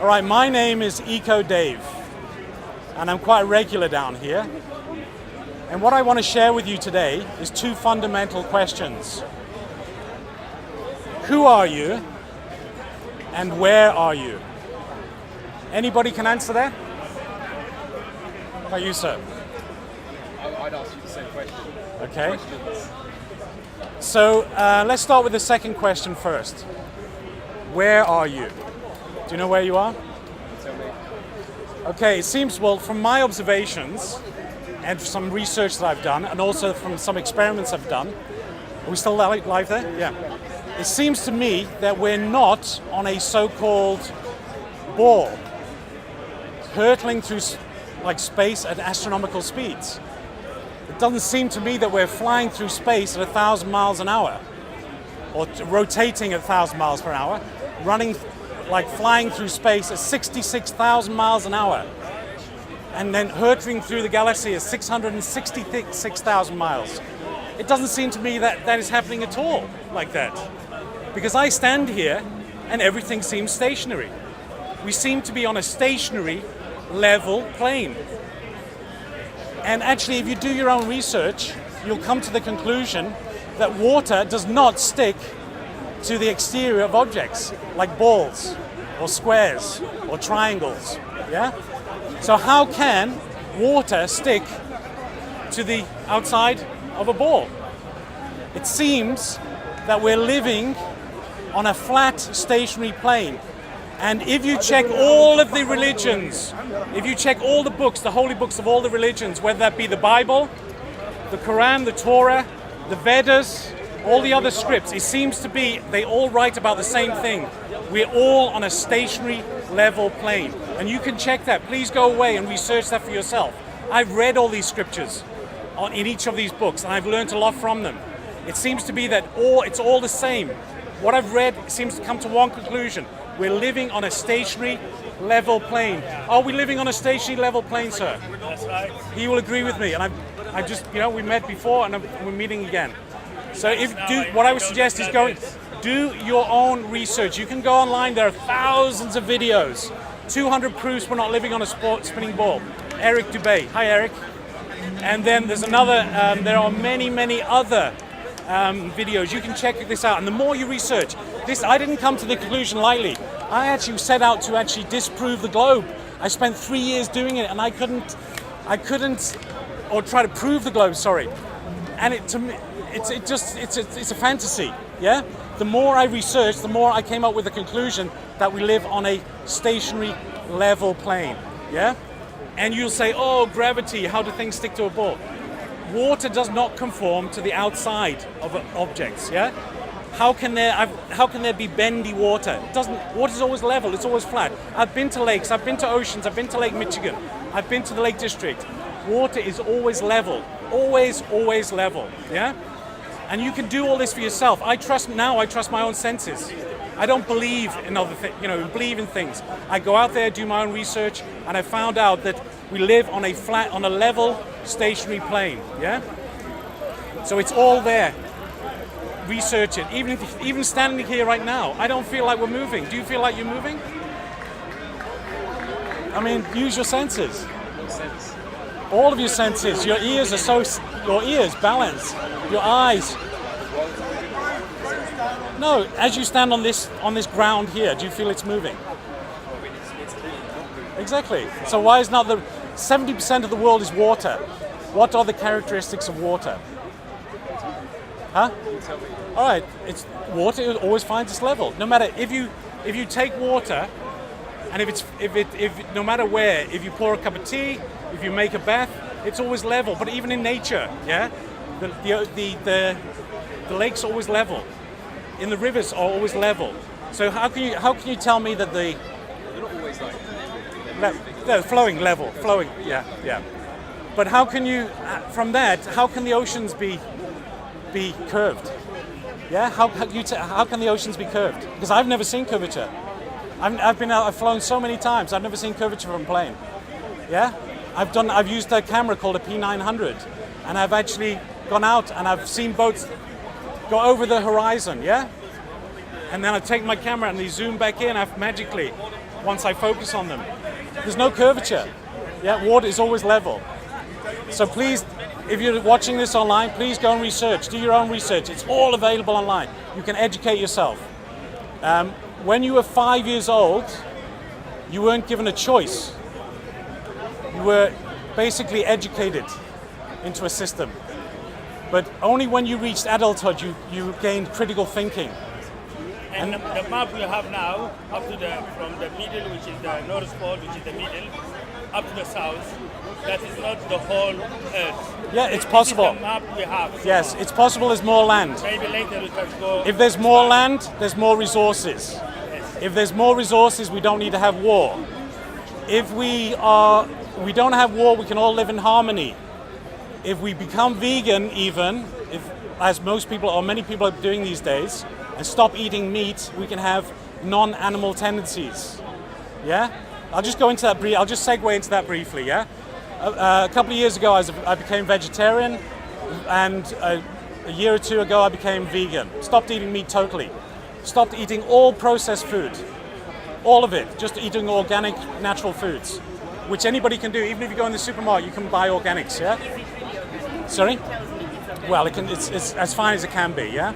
All right, my name is Eco Dave, and I'm quite regular down here. And what I want to share with you today is two fundamental questions. Who are you, and where are you? Anybody can answer that? How about you, sir? I'd ask you the same question. Okay. So let's start with the second question first. Where are you? Do you know where you are? Tell me. Okay, it seems, well, from my observations and some research that I've done, and also from some experiments I've done, are we still live there? Yeah. It seems to me that we're not on a so-called ball, hurtling through like space at astronomical speeds. It doesn't seem to me that we're flying through space at 1,000 miles an hour, or rotating at 1,000 miles per hour, running, like flying through space at 66,000 miles an hour, and then hurtling through the galaxy at 666,000 miles. It doesn't seem to me that that is happening at all like that. Because I stand here and everything seems stationary. We seem to be on a stationary, level plane. And actually, if you do your own research, you'll come to the conclusion that water does not stick to the exterior of objects, like balls, or squares, or triangles, yeah? So how can water stick to the outside of a ball? It seems that we're living on a flat, stationary plane. And if you check all of the religions, if you check all the books, the holy books of all the religions, whether that be the Bible, the Quran, the Torah, the Vedas, all the other scripts, it seems to be they all write about the same thing. We're all on a stationary level plane. And you can check that. Please go away and research that for yourself. I've read all these scriptures in each of these books, and I've learned a lot from them. It seems to be that it's all the same. What I've read seems to come to one conclusion. We're living on a stationary level plane. Are we living on a stationary level plane, sir? That's right. He will agree with me, and I just, we met before, and we're meeting again. So what I would suggest is do your own research. You can go online. There are thousands of videos. 200 proofs we're not living on a spinning ball. Eric Dubay. Hi, Eric. And then there's another. There are many other videos. You can check this out. And the more you research, I didn't come to the conclusion lightly. I actually set out to actually disprove the globe. I spent 3 years doing it, and I couldn't, or try to prove the globe. Sorry. And to me, it's a fantasy. Yeah. The more I researched, the more I came up with the conclusion that we live on a stationary level plane. Yeah. And you'll say, oh, gravity. How do things stick to a ball? Water does not conform to the outside of objects. Yeah. How can there be bendy water? Water's always level, it's always flat. I've been to lakes, I've been to oceans, I've been to Lake Michigan, I've been to the Lake District. Water is always level, always level, yeah? And you can do all this for yourself. I trust my own senses. I don't believe in other things, believe in things. I go out there, do my own research, and I found out that we live on a level, stationary plane, yeah? So it's all there. Research it. Even standing here right now, I don't feel like we're moving. Do you feel like you're moving? I mean, use your senses. All of your senses. Your ears balance. Your eyes. No, as you stand on this ground here, do you feel it's moving? Exactly. So why is not 70% of the world is water? What are the characteristics of water? Huh? All right, water always finds its level. No matter if you take water, and if no matter where, if you pour a cup of tea, if you make a bath, it's always level. But even in nature, yeah, the lakes are always level. In the rivers are always level. So how can you tell me that they're not always like they're flowing, yeah. But how can you from that? How can the oceans be curved? Yeah, how can the oceans be curved? Because I've never seen curvature. I've flown so many times. I've never seen curvature from a plane. Yeah, I've used a camera called a P900, and I've actually gone out and I've seen boats go over the horizon. Yeah, and then I take my camera and they zoom back in magically. once I focus on them. There's no curvature. Yeah, water is always level. So please, if you're watching this online, please go and research. Do your own research. It's all available online. You can educate yourself. When you were 5 years old, you weren't given a choice. You were basically educated into a system. But only when you reached adulthood, you gained critical thinking. And the map we have now, up to from the middle, which is the North Pole, which is the middle, up to the south, that is not the whole Earth. Yeah, it's possible. This is the map we have. Yes, it's possible there's more land. Maybe later we can go. If there's more land, there's more resources. If there's more resources, we don't need to have war. If we don't have war, we can all live in harmony. If we become vegan, even, as most people or many people are doing these days, and stop eating meat, we can have non-animal tendencies. Yeah? I'll just go into that I'll just segue into that briefly, yeah? A couple of years ago, I became vegetarian, and a year or two ago, I became vegan. Stopped eating meat totally. Stopped eating all processed food. All of it. Just eating organic, natural foods. Which anybody can do. Even if you go in the supermarket, you can buy organics, yeah? Sorry? Well, it's as fine as it can be, yeah?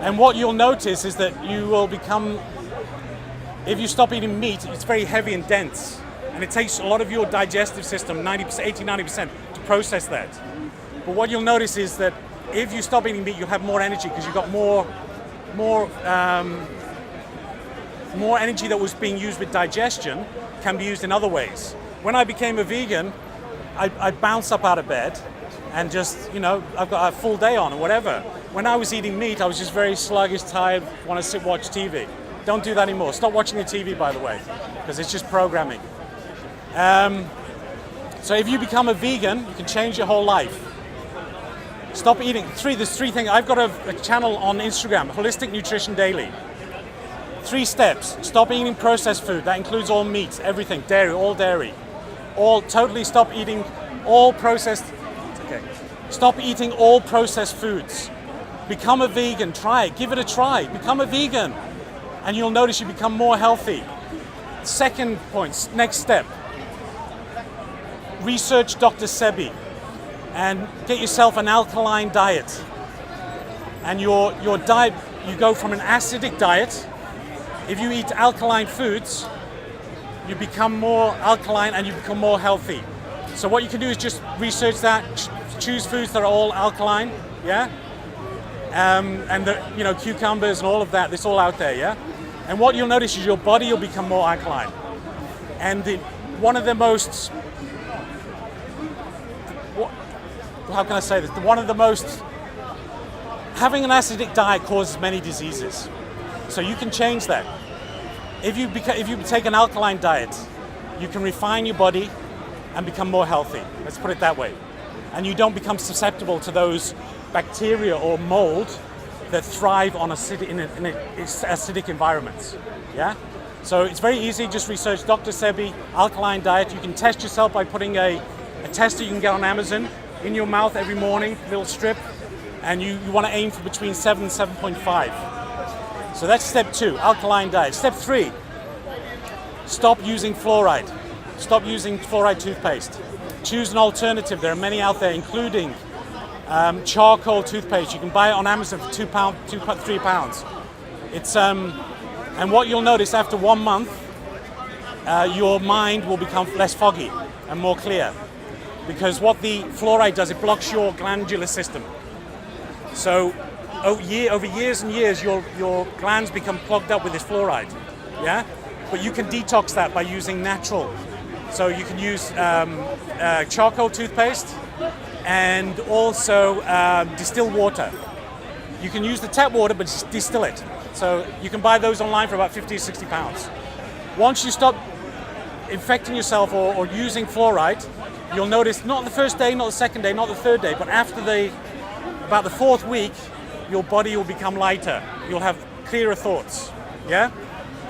And what you'll notice is that you will become, if you stop eating meat, it's very heavy and dense. And it takes a lot of your digestive system, 80-90%, to process that. But what you'll notice is that if you stop eating meat, you'll have more energy because you've got more energy that was being used with digestion can be used in other ways. When I became a vegan, I bounced up out of bed and just, I've got a full day on or whatever. When I was eating meat, I was just very sluggish, tired, want to sit watch TV. Don't do that anymore. Stop watching the TV, by the way, because it's just programming. So if you become a vegan, you can change your whole life. Stop eating. There's three things. I've got a channel on Instagram, Holistic Nutrition Daily. 3 steps. Stop eating processed food. That includes all meat, everything, dairy, all dairy. Totally stop eating all processed. Okay. Stop eating all processed foods. Become a vegan. Try it. Give it a try. Become a vegan. And you'll notice you become more healthy. Second point, next step. Research Dr. Sebi and get yourself an alkaline diet. And your diet, you go from an acidic diet. If you eat alkaline foods, you become more alkaline and you become more healthy. So what you can do is just research that, choose foods that are all alkaline, yeah? And the, cucumbers and all of that, it's all out there, yeah? And what you'll notice is your body will become more alkaline. And one of the most, how can I say this? One of the most, having an acidic diet causes many diseases. So you can change that. If you take an alkaline diet, you can refine your body and become more healthy. Let's put it that way. And you don't become susceptible to those bacteria or mold that thrive on acidic environments. Yeah? So it's very easy. Just research Dr. Sebi alkaline diet. You can test yourself by putting a tester you can get on Amazon in your mouth every morning, little strip, and you want to aim for between 7 and 7.5. So that's step 2, alkaline diet. Step 3, stop using fluoride. Stop using fluoride toothpaste. Choose an alternative. There are many out there, including charcoal toothpaste. You can buy it on Amazon for £3. It's and what you'll notice after 1 month, your mind will become less foggy and more clear, because what the fluoride does, it blocks your glandular system. So over years and years, your glands become clogged up with this fluoride, yeah? But you can detox that by using natural. So you can use charcoal toothpaste and also distilled water. You can use the tap water, but just distill it. So you can buy those online for about 50 or 60 pounds. Once you stop infecting yourself or using fluoride, you'll notice not the first day, not the second day, not the third day, but after about the 4th week, your body will become lighter. You'll have clearer thoughts, yeah?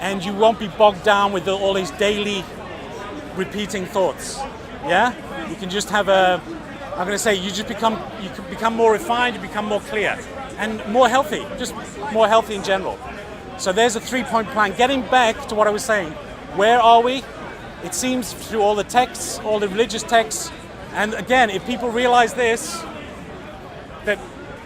And you won't be bogged down with all these daily repeating thoughts, yeah? You can just have you become more refined, you become more clear and more healthy, just more healthy in general. So there's a 3-point plan. Getting back to what I was saying, where are we? It seems through all the texts, all the religious texts, and again, if people realize this, that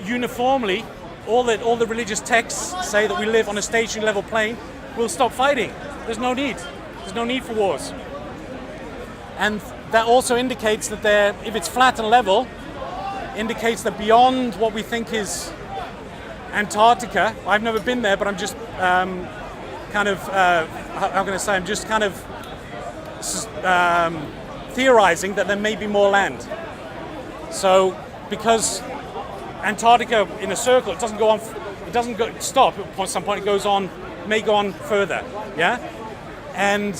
uniformly, all the religious texts say that we live on a stationary level plane, we'll stop fighting. There's no need. There's no need for wars. And that also indicates that if it's flat and level, indicates that beyond what we think is Antarctica, I've never been there, but I'm just how can I say, I'm just kind of theorizing that there may be more land. So, because Antarctica in a circle, it doesn't go on, it doesn't stop. At some point it goes on, may go on further, yeah? And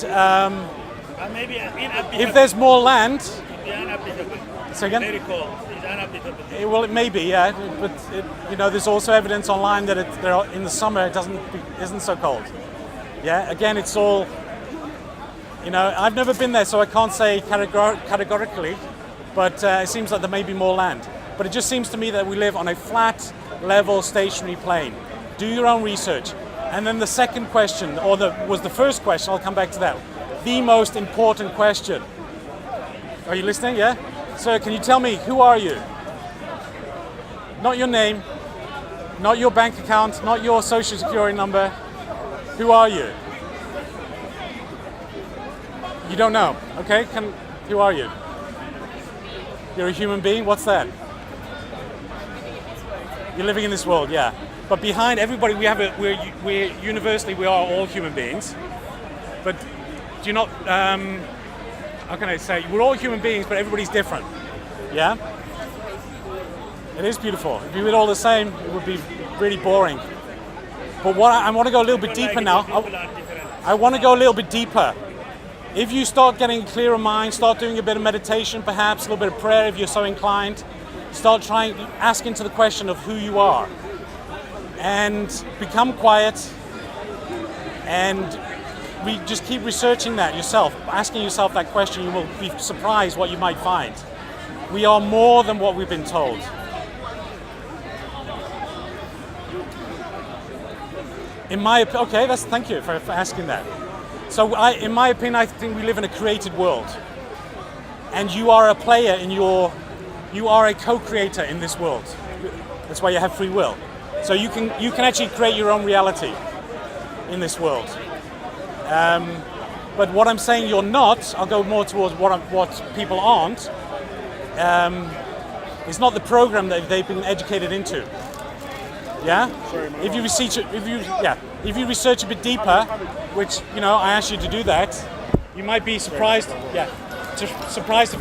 maybe inhabitable. if there's more land, It's inhabitable. say again? Very cold. It's inhabitable. Well, it may be, yeah, but there's also evidence online that in the summer it isn't so cold. Yeah, again, it's all, I've never been there, so I can't say categorically, but it seems like there may be more land. But it just seems to me that we live on a flat, level, stationary plane. Do your own research. And then the second question, was the first question, I'll come back to that. The most important question. Are you listening? Yeah? Sir, can you tell me, who are you? Not your name, not your bank account, not your social security number. Who are you? You don't know. Okay, who are you? You're a human being? What's that? You're living in this world, yeah. But behind everybody, we're universally, we are all human beings. But do you not, how can I say, we're all human beings, but everybody's different, yeah? It is beautiful. If we were all the same, it would be really boring. But I want to go a little bit deeper now. I want to go a little bit deeper. If you start getting a clearer mind, start doing a bit of meditation, perhaps a little bit of prayer if you're so inclined, start asking to the question of who you are. And become quiet and just keep researching that yourself, asking yourself that question. You will be surprised what you might find. We are more than what we've been told. Thank you for asking that. So in my opinion, I think we live in a created world. And you are a player you are a co-creator in this world. That's why you have free will. So you can actually create your own reality in this world. But what I'm saying you're not, I'll go more towards what people aren't, is not the program that they've been educated into. Yeah? If you research a bit deeper, which I ask you to do that, you might be surprised. Yeah, surprised.